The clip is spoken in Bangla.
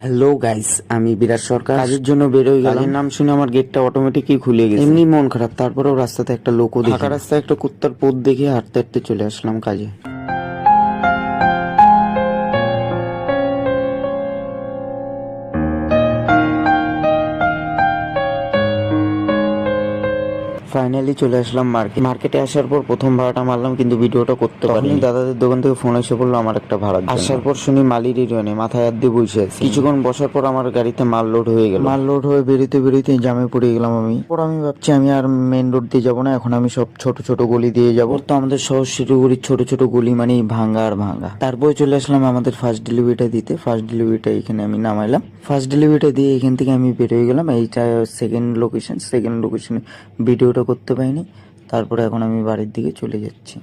হ্যালো গাইস, আমি বিরাট সরকার কাজের জন্য বেরোই গেলাম। কাজের নাম শুনে আমার গেটটা অটোমেটিকই খুলে গেছে। এমনি মন খারাপ, তারপরেও রাস্তাতে একটা লোকও দেখি। ফাঁকা রাস্তায় একটা কুত্তার পোদ দেখে হাঁটতে হাঁটতে চলে আসলাম কাজে। ফাইনালি চলে আসলাম মার্কেটে আসার পর প্রথম ভাড়াটা মারলাম, কিন্তু ভিডিওটা করতে পারিনি। দাদাদের দোকান থেকে ফোন এসে বললো আমার একটা ভাড়া দিতে। আসার পর শুনি মালিরই রয়ে মাথায় হাত দিয়ে বসে আছে। কিছুক্ষণ বসার পর আমার গাড়িতে মাল লোড হয়ে গেল। মাল লোড হয়ে বেরোতে বেরোতে জামে পড়ে গেলাম আমি। পর আমি ভাবছি আমি আর মেন রোড দিয়ে যাবো না, এখন আমি সব ছোট ছোট গলি দিয়ে যাবো। তো আমাদের শহর শিলিগুড়ির ছোট ছোট গলি মানে ভাঙ্গা আর ভাঙ্গা। তারপরে চলে আসলাম আমাদের ফার্স্ট ডেলিভারিটা দিতে। ফার্স্ট ডেলিভারিটা এখানে আমি নামাইলাম। ফার্স্ট ডেলিভারিটা দিয়ে এখান থেকে আমি বেরোয় গেলাম। এইটা সেকেন্ড লোকেশনে ভিডিওটা করতে পারিনি। তারপরে এখন আমি বাড়ির দিকে চলে যাচ্ছি।